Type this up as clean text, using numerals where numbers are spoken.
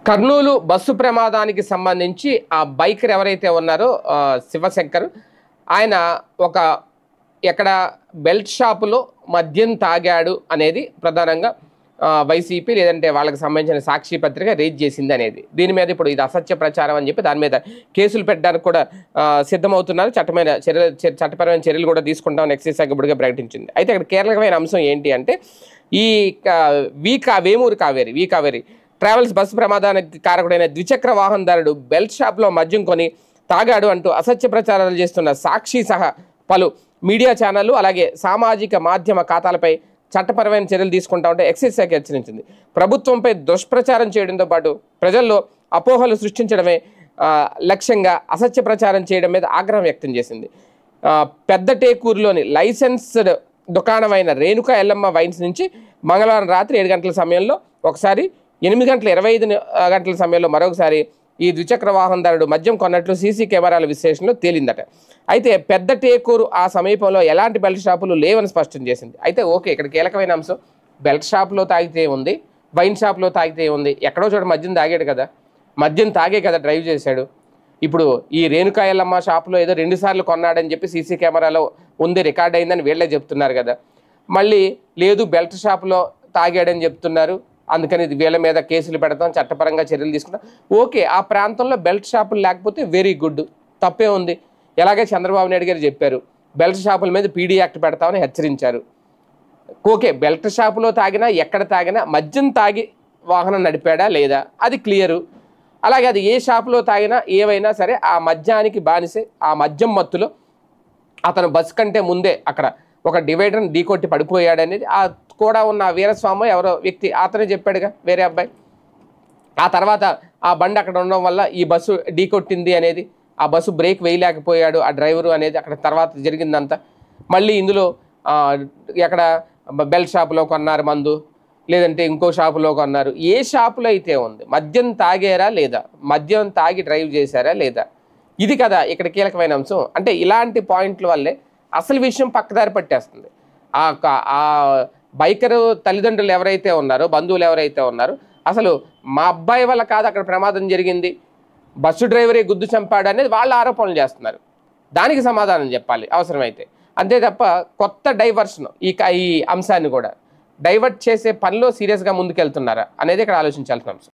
Kurnool bus ప్రమాదానికి సంబంధించి ఆ బైకర్ ఎవరైతే ఉన్నారో శివశంకర్ ఆయన ఒక ఎక్కడ బెల్ట్ షాపులో మద్యం తాగాడు అనేది ప్రధానంగా వైసీపీ లేదంటే వాళ్ళకి సంబంధించిన సాక్షి పత్రిక రేజ్ చేసింది అనేది. దీని మీద ఇప్పుడు ఇది అసత్య ప్రచారం అని చెప్పి దాని మీద కేసులు పెట్టడానికి కూడా సిద్ధమవుతున్నారు. చట్టపరమైన చర్యలు కూడా తీసుకుంటామని ఎక్సైజ్ శాఖ ఇప్పటికే ప్రకటించింది. అయితే ఇక్కడ కీలకమైన అంశం ఏంటి అంటే ఈ వేమూరు కావేరి ట్రావెల్స్ బస్సు ప్రమాదానికి కారకుడైన ద్విచక్ర వాహనదారుడు బెల్ట్ షాప్లో మద్యం కొని తాగాడు అంటూ అసత్య ప్రచారాలు చేస్తున్న సాక్షి సహా పలు మీడియా ఛానళ్లు అలాగే సామాజిక మాధ్యమ ఖాతాలపై చట్టపరమైన చర్యలు తీసుకుంటా ఉంటే ఎక్సైజ్ శాఖ హెచ్చరించింది. ప్రభుత్వంపై దుష్ప్రచారం చేయడంతో పాటు ప్రజల్లో అపోహలు సృష్టించడమే లక్ష్యంగా అసత్య ప్రచారం చేయడం మీద ఆగ్రహం వ్యక్తం చేసింది. పెద్ద టేకూరులోని లైసెన్స్డ్ దుకాణమైన రేణుకా ఎల్లమ్మ వైన్స్ నుంచి మంగళవారం రాత్రి 7 గంటల సమయంలో ఒకసారి 8:25 సమయంలో మరొకసారి ఈ ద్విచక్ర వాహనదారుడు మద్యం కొన్నట్లు సీసీ కెమెరాల విశ్లేషణలో తేలిందట. అయితే పెద్ద టేకూరు ఆ సమీపంలో ఎలాంటి బెల్ట్ షాపులు లేవని స్పష్టం చేసింది. అయితే ఓకే, ఇక్కడ కీలకమైన అంశం బెల్ట్ షాప్లో తాగితే ఉంది, వైన్ షాప్లో తాగితే ఉంది, ఎక్కడో చోట మద్యం తాగాడు కదా, మద్యం తాగే కదా డ్రైవ్ చేశాడు. ఇప్పుడు ఈ రేణుకా ఎల్లమ్మ షాపులో ఏదో 2 సార్లు కొన్నాడని చెప్పి సీసీ కెమెరాలో ఉంది, రికార్డ్ అయిందని వీళ్ళే చెప్తున్నారు కదా. మళ్ళీ లేదు బెల్ట్ షాపులో తాగాడని చెప్తున్నారు, అందుకని వీళ్ళ మీద కేసులు పెడతాం, చట్టపరంగా చర్యలు తీసుకుంటాం. ఓకే, ఆ ప్రాంతంలో బెల్ట్ షాపులు లేకపోతే వెరీ గుడ్, తప్పే ఉంది. ఎలాగే చంద్రబాబు నాయుడు గారు చెప్పారు బెల్ట్ షాపుల మీద పీడీ యాక్ట్ పెడతామని హెచ్చరించారు. ఓకే, బెల్ట్ షాపులో తాగినా ఎక్కడ తాగినా మద్యం తాగి వాహనం నడిపాడా లేదా అది క్లియరు. అలాగే అది ఏ షాపులో తాగినా ఏవైనా సరే ఆ మద్యానికి బానిసే. ఆ మద్యం మత్తులో అతను బస్ కంటే ముందే అక్కడ ఒక డివైడర్ని ఢీకొట్టి పడిపోయాడనేది ఆ కూడా ఉన్న వీరస్వామి ఎవరో వ్యక్తి అతనే చెప్పాడుగా, వేరే అబ్బాయి. ఆ తర్వాత ఆ బండి అక్కడ ఉండడం వల్ల ఈ బస్సు ఢీకొట్టింది అనేది, ఆ బస్సు బ్రేక్ వేయలేకపోయాడు ఆ డ్రైవరు అనేది అక్కడ తర్వాత జరిగిందంతా. మళ్ళీ ఇందులో ఎక్కడ బెల్ట్ షాపులో కొన్నారు మందు, లేదంటే ఇంకో షాపులో కొన్నారు. ఏ షాపులో అయితే ఉంది మద్యం తాగారా లేదా, మద్యం తాగి డ్రైవ్ చేశారా లేదా, ఇది కదా ఇక్కడ కీలకమైన అంశం. అంటే ఇలాంటి పాయింట్ల వల్లే అసలు విషయం పక్కదారి పట్టేస్తుంది. ఆ బైకరు తల్లిదండ్రులు ఎవరైతే ఉన్నారో, బంధువులు ఎవరైతే ఉన్నారో, అసలు మా అబ్బాయి వల్ల కాదు అక్కడ ప్రమాదం జరిగింది, బస్సు డ్రైవరే గుద్దు చంపాడు అనేది వాళ్ళ ఆరోపణలు చేస్తున్నారు. దానికి సమాధానం చెప్పాలి అవసరమైతే. అంతే తప్ప కొత్త డైవర్షన్ ఈ అంశాన్ని కూడా డైవర్ట్ చేసే పనిలో సీరియస్గా ముందుకెళ్తున్నారా అనేది ఇక్కడ ఆలోచించాల్సిన అంశం.